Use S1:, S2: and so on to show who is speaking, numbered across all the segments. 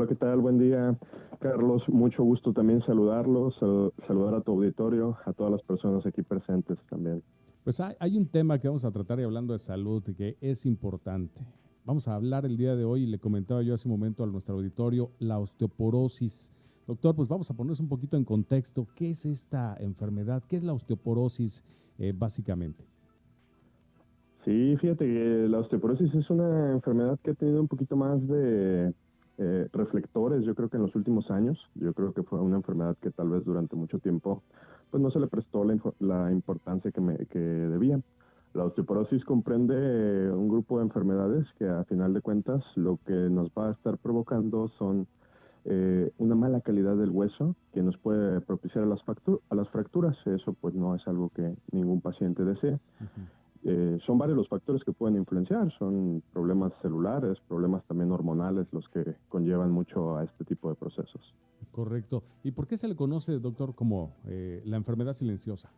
S1: Hola, ¿qué tal? Buen día, Carlos. Mucho gusto también saludarlos, saludar a tu auditorio, a todas las personas aquí presentes también.
S2: Pues hay un tema que vamos a tratar y hablando de salud que es importante. Vamos a hablar el día de hoy, y le comentaba yo hace un momento a nuestro auditorio, la osteoporosis. Doctor, pues vamos a ponernos un poquito en contexto. ¿Qué es esta enfermedad? ¿Qué es la osteoporosis básicamente?
S1: Sí, fíjate que la osteoporosis es una enfermedad que ha tenido un poquito más de reflectores, yo creo que en los últimos años. Yo creo que fue una enfermedad que tal vez durante mucho tiempo pues no se le prestó la importancia que debía. La osteoporosis comprende un grupo de enfermedades que a final de cuentas lo que nos va a estar provocando son una mala calidad del hueso que nos puede propiciar a a las fracturas. Eso pues no es algo que ningún paciente desea.
S2: Ujú.
S1: Son varios los factores que pueden influenciar, son problemas celulares, problemas también hormonales los que conllevan mucho a este tipo de procesos.
S2: Correcto. ¿Y por qué se le conoce, doctor, como la enfermedad silenciosa?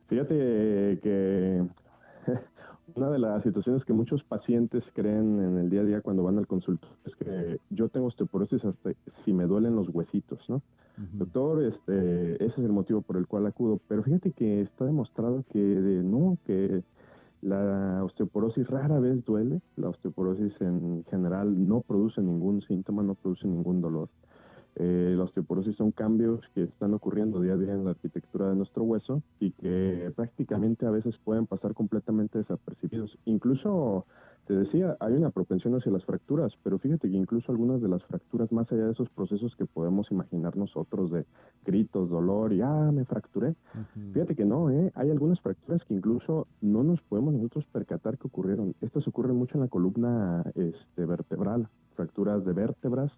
S1: Fíjate que una de las situaciones que muchos pacientes creen en el día a día cuando van al consultorio es que yo tengo osteoporosis hasta si me duelen los huesitos, ¿no?
S2: Ujú.
S1: Doctor, ese es el motivo por el cual acudo, pero fíjate que está demostrado no, que la osteoporosis rara vez duele, la osteoporosis en general no produce ningún síntoma, no produce ningún dolor. La osteoporosis son cambios que están ocurriendo día a día en la arquitectura de nuestro hueso y que prácticamente a veces pueden pasar completamente desapercibidos. Incluso, te decía, hay una propensión hacia las fracturas, pero fíjate que incluso algunas de las fracturas, más allá de esos procesos que podemos imaginar nosotros de gritos, dolor y, me fracturé,
S2: Ujú.
S1: fíjate que no, ¿eh? Hay algunas fracturas que incluso no nos podemos nosotros percatar que ocurrieron. Estas ocurren mucho en la columna vertebral, fracturas de vértebras,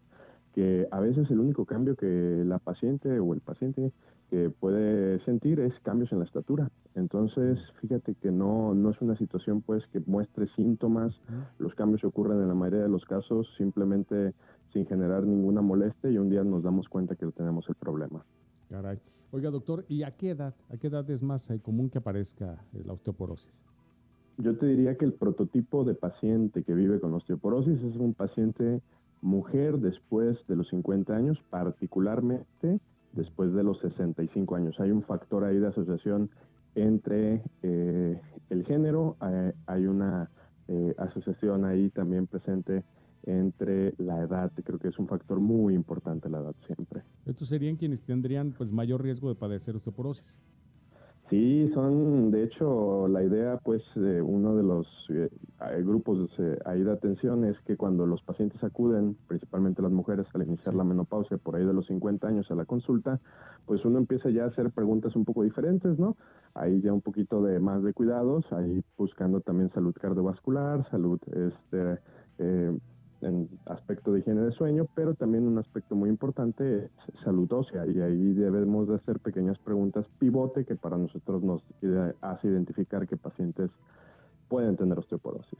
S1: que a veces el único cambio que la paciente o el paciente que puede sentir es cambios en la estatura. Entonces,
S2: Mm.
S1: fíjate que no es una situación pues que muestre síntomas.
S2: Ujú.
S1: Los cambios ocurren en la mayoría de los casos simplemente sin generar ninguna molestia y un día nos damos cuenta que tenemos el problema.
S2: Caray. Oiga, doctor, ¿y a qué edad es más común que aparezca la osteoporosis?
S1: Yo te diría que el prototipo de paciente que vive con osteoporosis es un paciente mujer después de los 50 años, particularmente después de los 65 años. Hay un factor ahí de asociación entre el género, hay una asociación ahí también presente entre la edad. Creo que es un factor muy importante la edad siempre.
S2: Estos serían quienes tendrían pues mayor riesgo de padecer osteoporosis.
S1: Sí, son, de hecho, la idea, pues, de uno de los grupos ahí de atención es que cuando los pacientes acuden, principalmente las mujeres, al iniciar
S2: Sí.
S1: la menopausia, por ahí de los 50 años a la consulta, pues uno empieza ya a hacer preguntas un poco diferentes, ¿no? Ahí ya un poquito de más de cuidados, ahí buscando también salud cardiovascular, salud, eh, en aspecto de higiene de sueño, pero también un aspecto muy importante es salud ósea y ahí debemos de hacer pequeñas preguntas pivote que para nosotros nos hace identificar qué pacientes pueden tener osteoporosis.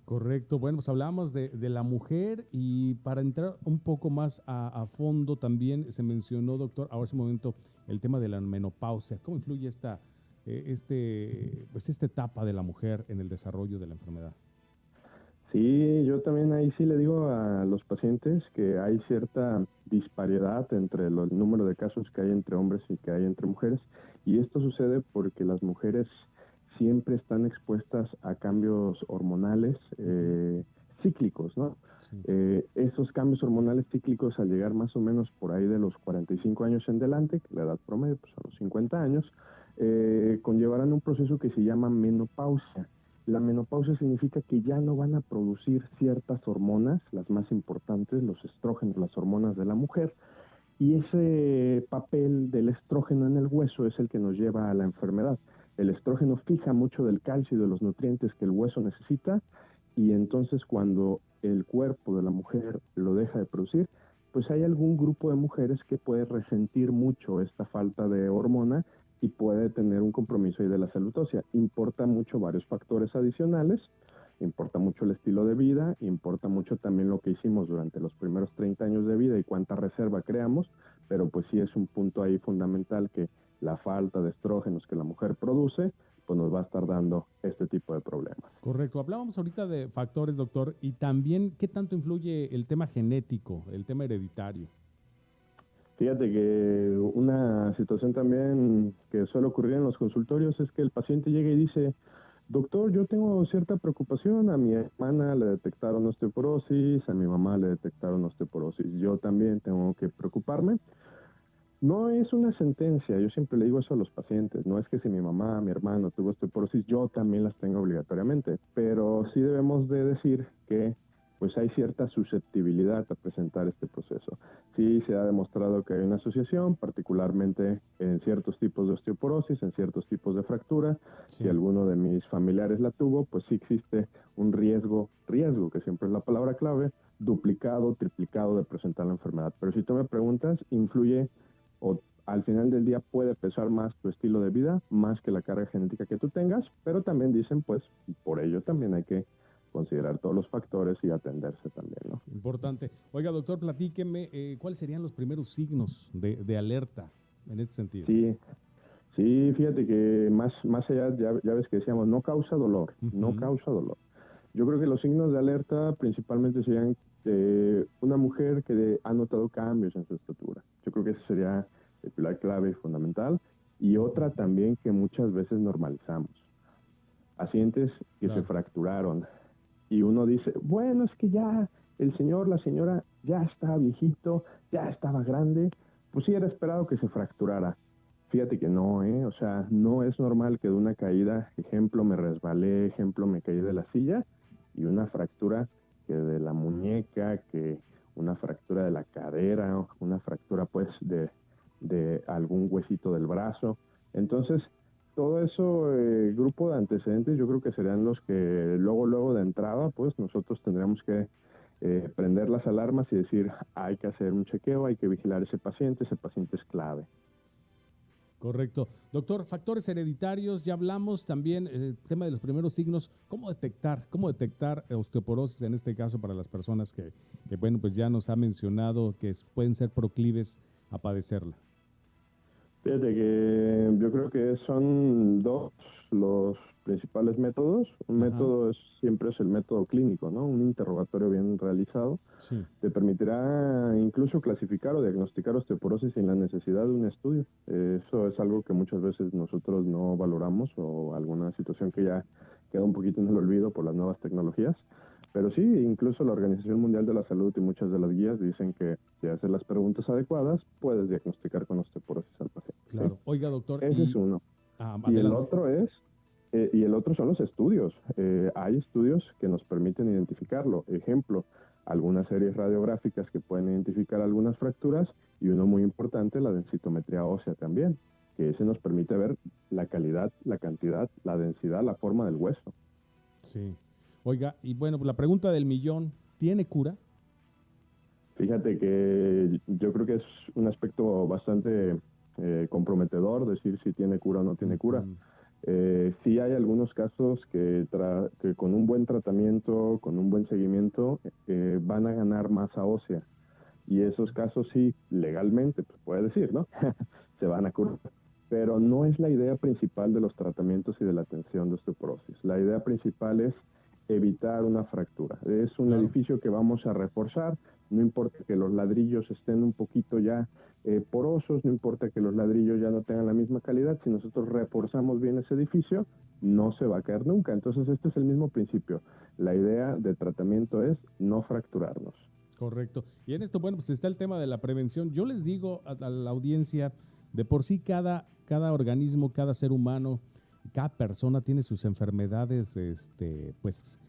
S2: Correcto. Bueno, pues hablamos de la mujer y para entrar un poco más a fondo también se mencionó, doctor, ahora es un momento, el tema de la menopausia. ¿Cómo influye pues esta etapa de la mujer en el desarrollo de la enfermedad?
S1: Sí, yo también ahí sí le digo a los pacientes que hay cierta disparidad entre el número de casos que hay entre hombres y que hay entre mujeres. Y esto sucede porque las mujeres siempre están expuestas a cambios hormonales
S2: Ujú.
S1: cíclicos, ¿no?
S2: Sí.
S1: Esos cambios hormonales cíclicos al llegar más o menos por ahí de los 45 años en delante, que la edad promedio pues, a los 50 años, conllevarán un proceso que se llama menopausia. La menopausia significa que ya no van a producir ciertas hormonas, las más importantes, los estrógenos, las hormonas de la mujer, y ese papel del estrógeno en el hueso es el que nos lleva a la enfermedad. El estrógeno fija mucho del calcio y de los nutrientes que el hueso necesita, y entonces cuando el cuerpo de la mujer lo deja de producir, pues hay algún grupo de mujeres que puede resentir mucho esta falta de hormona y puede tener un compromiso ahí de la salud ósea. Importa mucho varios factores adicionales, importa mucho el estilo de vida, importa mucho también lo que hicimos durante los primeros 30 años de vida y cuánta reserva creamos, pero pues sí es un punto ahí fundamental que la falta de estrógenos que la mujer produce, pues nos va a estar dando este tipo de problemas.
S2: Correcto. Hablábamos ahorita de factores, doctor, y también qué tanto influye el tema genético, el tema hereditario.
S1: Fíjate que una situación también que suele ocurrir en los consultorios es que el paciente llega y dice, doctor, yo tengo cierta preocupación, a mi hermana le detectaron osteoporosis, a mi mamá le detectaron osteoporosis, yo también tengo que preocuparme. No es una sentencia, yo siempre le digo eso a los pacientes, no es que si mi mamá, mi hermano tuvo osteoporosis, yo también las tengo obligatoriamente, pero sí debemos de decir que pues hay cierta susceptibilidad a presentar este proceso. Sí se ha demostrado que hay una asociación, particularmente en ciertos tipos de osteoporosis, en ciertos tipos de fractura.
S2: Sí.
S1: Si alguno de mis familiares la tuvo, pues sí existe un riesgo, que siempre es la palabra clave, duplicado, triplicado de presentar la enfermedad. Pero si tú me preguntas, influye o al final del día puede pesar más tu estilo de vida, más que la carga genética que tú tengas, pero también dicen, pues, por ello también hay que considerar todos los factores y atenderse también, ¿no?
S2: Importante. Oiga, doctor, platíqueme, ¿cuáles serían los primeros signos de alerta en este sentido?
S1: Sí, fíjate que más allá, ya ves que decíamos, no causa dolor, no causa dolor. Yo creo que los signos de alerta principalmente serían una mujer que ha notado cambios en su estatura. Yo creo que ese sería el pilar clave y fundamental. Y otra también que muchas veces normalizamos. Pacientes que se fracturaron. Y uno dice, bueno, es que ya el señor, la señora ya estaba viejito, ya estaba grande, pues sí era esperado que se fracturara. Fíjate que no, ¿eh? O sea, no es normal que de una caída, ejemplo, me resbalé, ejemplo, me caí de la silla, y una fractura que de la muñeca, que una fractura de la cadera, una fractura pues de algún huesito del brazo. Entonces, todo eso, grupo de antecedentes, yo creo que serían los que luego de entrada, pues nosotros tendríamos que prender las alarmas y decir, hay que hacer un chequeo, hay que vigilar ese paciente es clave.
S2: Correcto. Doctor, factores hereditarios, ya hablamos también el tema de los primeros signos. ¿Cómo detectar osteoporosis en este caso para las personas que, bueno, pues ya nos ha mencionado que pueden ser proclives a padecerla?
S1: Fíjate que yo creo que son dos los principales métodos. Un método siempre es el método clínico, ¿no? Un interrogatorio bien realizado.
S2: Sí.
S1: Te permitirá incluso clasificar o diagnosticar osteoporosis sin la necesidad de un estudio. Eso es algo que muchas veces nosotros no valoramos o alguna situación que ya queda un poquito en el olvido por las nuevas tecnologías. Pero sí, incluso la Organización Mundial de la Salud y muchas de las guías dicen que si haces las preguntas adecuadas, puedes diagnosticar con osteoporosis al paciente.
S2: Claro.
S1: ¿Sí?
S2: Oiga, doctor.
S1: Ese es uno. Y el
S2: Adelante.
S1: otro el otro son los estudios. Hay estudios que nos permiten identificarlo. Ejemplo, algunas series radiográficas que pueden identificar algunas fracturas y uno muy importante, la densitometría ósea también, que ese nos permite ver la calidad, la cantidad, la densidad, la forma del hueso.
S2: Sí. Oiga, y bueno, la pregunta del millón, ¿tiene cura?
S1: Fíjate que yo creo que es un aspecto bastante comprometedor decir si tiene cura o no tiene cura. Sí hay algunos casos que con un buen tratamiento, con un buen seguimiento, van a ganar masa ósea. Y esos casos sí, legalmente, pues puede decir, ¿no? Se van a curar. Pero no es la idea principal de los tratamientos y de la atención de osteoporosis. La idea principal es evitar una fractura. Es un edificio que vamos a reforzar, no importa que los ladrillos estén un poquito ya porosos, no importa que los ladrillos ya no tengan la misma calidad, si nosotros reforzamos bien ese edificio, no se va a caer nunca. Entonces este es el mismo principio. La idea de tratamiento es no fracturarnos.
S2: Correcto. Y en esto, bueno, pues está el tema de la prevención. Yo les digo a la audiencia, de por sí cada organismo, cada ser humano, cada persona tiene sus enfermedades pues,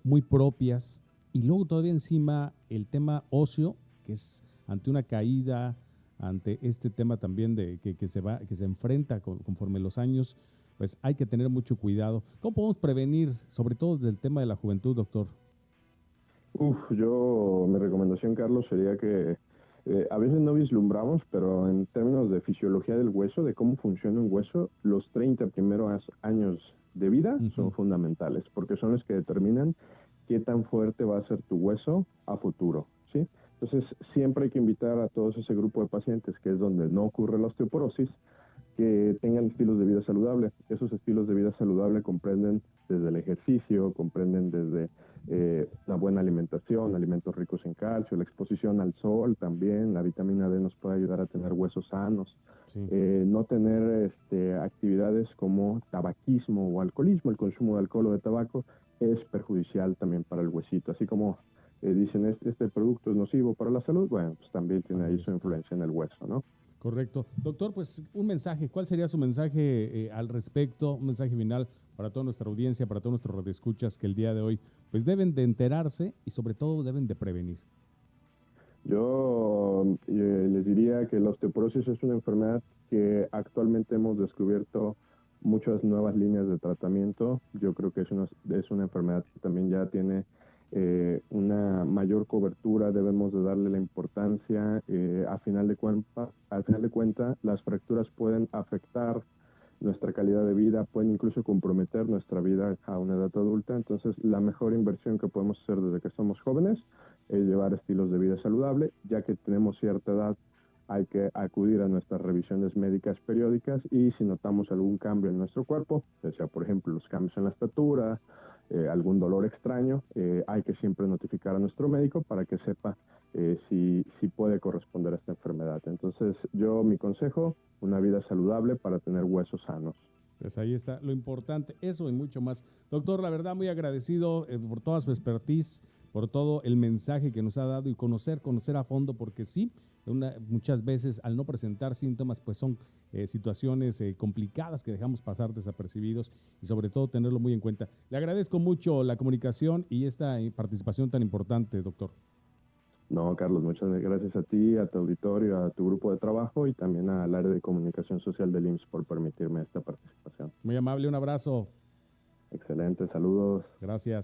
S2: muy propias. Y luego todavía encima el tema óseo, que es ante una caída, ante este tema también de que se enfrenta conforme los años, pues hay que tener mucho cuidado. ¿Cómo podemos prevenir, sobre todo desde el tema de la juventud, doctor?
S1: Mi recomendación, Carlos, sería que a veces no vislumbramos, pero en términos de fisiología del hueso, de cómo funciona un hueso, los 30 primeros años de vida son fundamentales, porque son los que determinan qué tan fuerte va a ser tu hueso a futuro, ¿sí? Entonces, siempre hay que invitar a todos ese grupo de pacientes, que es donde no ocurre la osteoporosis, que tengan estilos de vida saludable. Esos estilos de vida saludable comprenden desde el ejercicio, comprenden desde la buena alimentación, alimentos ricos en calcio, la exposición al sol también, la vitamina D nos puede ayudar a tener huesos sanos,
S2: Sí.
S1: no tener actividades como tabaquismo o alcoholismo. El consumo de alcohol o de tabaco es perjudicial también para el huesito, así como dicen este producto es nocivo para la salud, bueno, pues también tiene ahí su influencia en el hueso, ¿no?
S2: Correcto. Doctor, pues un mensaje, ¿cuál sería su mensaje al respecto? Un mensaje final para toda nuestra audiencia, para todos nuestros radioescuchas que el día de hoy pues deben de enterarse y sobre todo deben de prevenir.
S1: Yo les diría que la osteoporosis es una enfermedad que actualmente hemos descubierto muchas nuevas líneas de tratamiento. Yo creo que es una enfermedad que también ya tiene una mayor cobertura, debemos de darle la importancia. Al final de cuentas, las fracturas pueden afectar nuestra calidad de vida, pueden incluso comprometer nuestra vida a una edad adulta. Entonces, la mejor inversión que podemos hacer desde que somos jóvenes es llevar estilos de vida saludable. Ya que tenemos cierta edad, hay que acudir a nuestras revisiones médicas periódicas, y si notamos algún cambio en nuestro cuerpo, ya sea por ejemplo los cambios en la estatura, algún dolor extraño, hay que siempre notificar a nuestro médico para que sepa si puede corresponder a esta enfermedad. Entonces, mi consejo, una vida saludable para tener huesos sanos.
S2: Pues ahí está lo importante, eso y mucho más. Doctor, la verdad muy agradecido por toda su expertise, por todo el mensaje que nos ha dado y conocer a fondo, porque sí, muchas veces al no presentar síntomas, pues son situaciones complicadas que dejamos pasar desapercibidos, y sobre todo tenerlo muy en cuenta. Le agradezco mucho la comunicación y esta participación tan importante, doctor.
S1: No, Carlos, muchas gracias a ti, a tu auditorio, a tu grupo de trabajo y también al área de comunicación social del IMSS por permitirme esta participación.
S2: Muy amable, un abrazo.
S1: Excelente, saludos.
S2: Gracias.